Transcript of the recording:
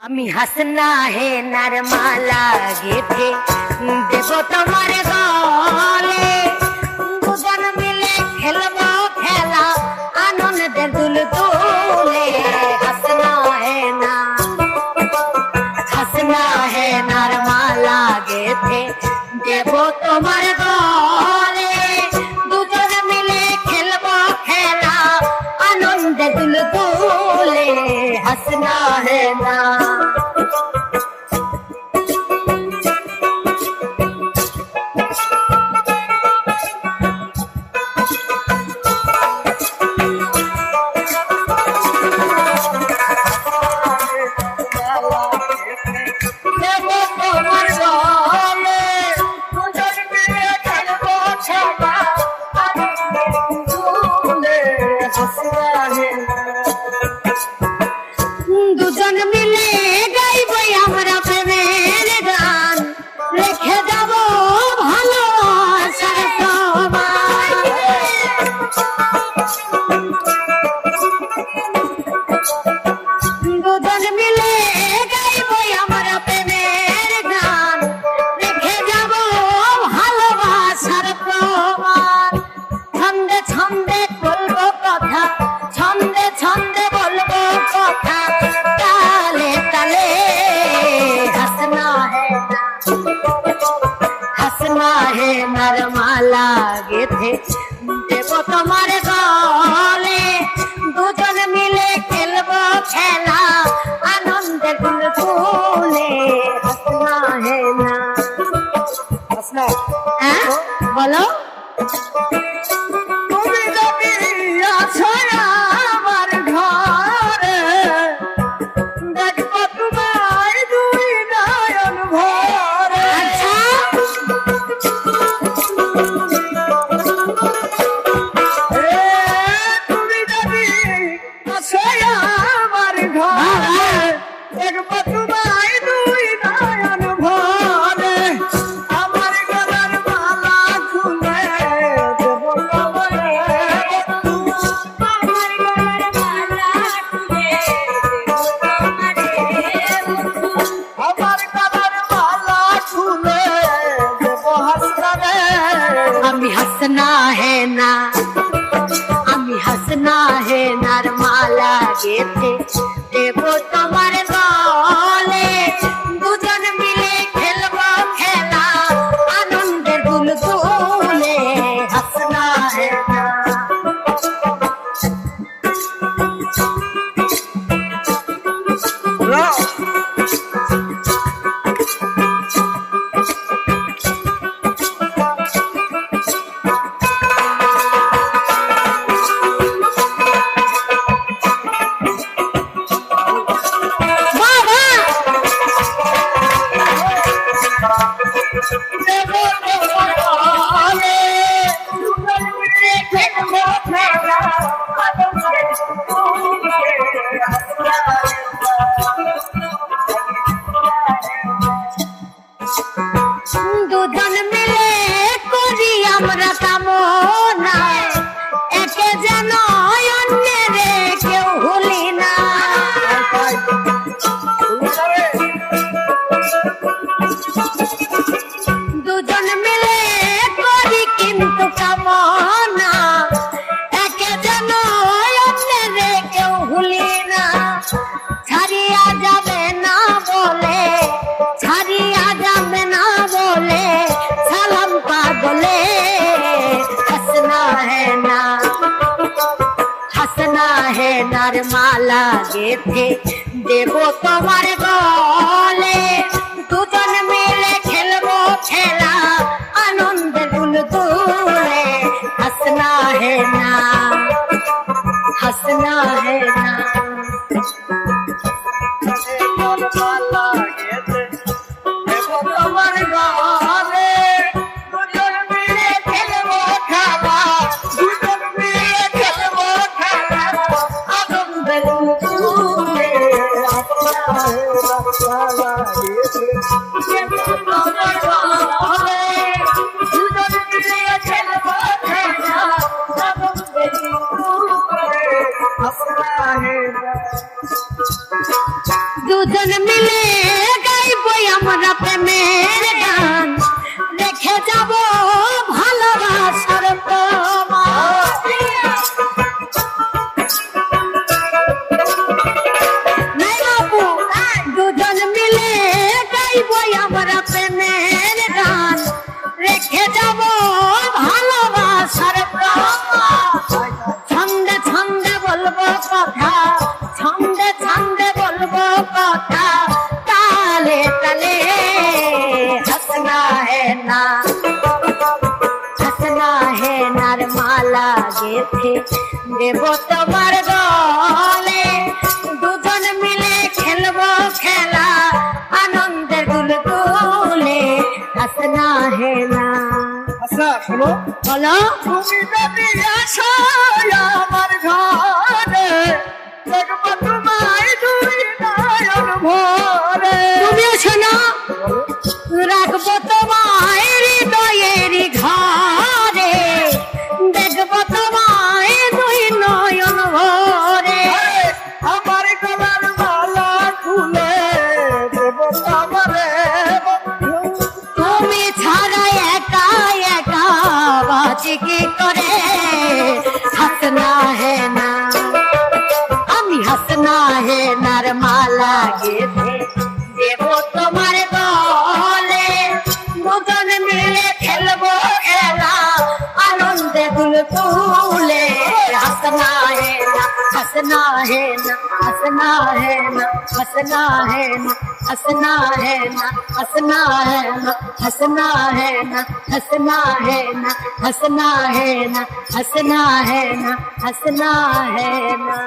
আমি হাসনা হে নারমালা গেথে দেব তোমার গলে, দুজন মিলে খেলবো খেলা আনন্দের দুল তুলে। হাসনা হে নারমালা গেথে দেব তোমার গলে, দুজন মিলে খেলবো খেলা আনন্দের দুল তুলে। হাসনা হে না দুজন মিলে গাইবো আমরা প্রেমের গান, রেখে যাব ভালোবাসার প্রমাণ। দুজন মিলে গাইবো আমরা প্রেমের গান, রেখে যাব ভালোবাসার প্রমাণ। ছন্দে ছন্দে বলবো কথা, ছন্দে ছন্দে বলবো কথা, তালে তালে। হাসনা হে নারমালা গেথে দেব তোমার গলে, দুজন মিলে খেলবো খেলা আনন্দের দুল তুলে। হাসনা হে না বলো। তুমি যদি আছো আমার ঘরে, দেখবো তোমার দুই নয়ন ভরে। তুমি যদি আছো আমার ঘরে, দেখবো তোমার দুই নয়ন ভরে। আমার গলার মালা খুলে দেব তোমারে, আমার গলার মালা খুলে দেব তোমারে, আমার গলার মালা খুলে দেব হাসনা রে। আমি হাসনা হে না, আমি হাসনা হে নারমালা গেথে দেব তোমার গলে, দুজন মিলে খেলবো খেলা আনন্দের দুল তুলে। হাসনা হে না দুজন মিলে করি আমরা কামনা, একে যেন অন্যের কেউ ভুলি না। দুজন মিলে করি কিন্তু কামনা, একে যেন অন্যের কেউ ভুলি না। ছাড়িয়া যাবে না বলে, ছাড়িয়া যাবে না বলে সালাম পাগলে। হাসনা হে না, হাসনা হে নারমালা গেথে দেব তোমার গলে, দুজন মিলে খেলবো খেলা আনন্দের দুল তুলে। হাসনা হে না, হাসনা হে না নারমালা গেথে দেব তোমার গলে, দুজন মিলে খেলবো খেলা, দুজন মিলে খেলবো খেলা আনন্দের দুল তুলে। হাসনা হে দেব তোমার গলে, দুজন মিলে খেলবো খেলা আনন্দের দুল তুলে। হাসনা হে দুজন মিলে গাইবো আমরা প্রেমের গান, রেখে যাব ভালোবাসার প্রমাণ। নাই বাবু, দুজন মিলে গাইবো আমরা প্রেমের গান, রেখে যাব ভালোবাসার প্রমাণ। ছন্দে ছন্দে বলবো কথা, ছন্দে ছন্দে বলবো কথা, তালে তালে हंसना है ना, हंसना है नार माला गेथे देबो তোমার গলে, দুজন মিলে খেলবো খেলা আনন্দের দুলদুলে, हंसना है ना। আচ্ছা শোনো, বলো। তুমি যদি আসো আমার ঘরে, দেখবো তোমায় দুই নয়ন ভরে। তুমিও শোনো, রাখবো তোমায় হৃদয়ের ঘরে, দেখবো তোমায় দুই নয়ন ভরে। আমার গলার মালা খুলে দেবো তোমারে বন্ধু। তুমি ছাড়া একা একা বাঁচি কি করে, हंसना है ना, আমি हंसना है नार माला গেথে দেবো তোমার গলে, দুজন মিলে খেলবো খেলা আনন্দে দুলদুলে, हंसना है ना, हंसना है ना, हंसना है ना, हंसना है ना, हंसना है ना, हंसना है ना, हंसना है ना, हंसना है ना, हंसना है ना, हंसना है ना, हंसना है ना।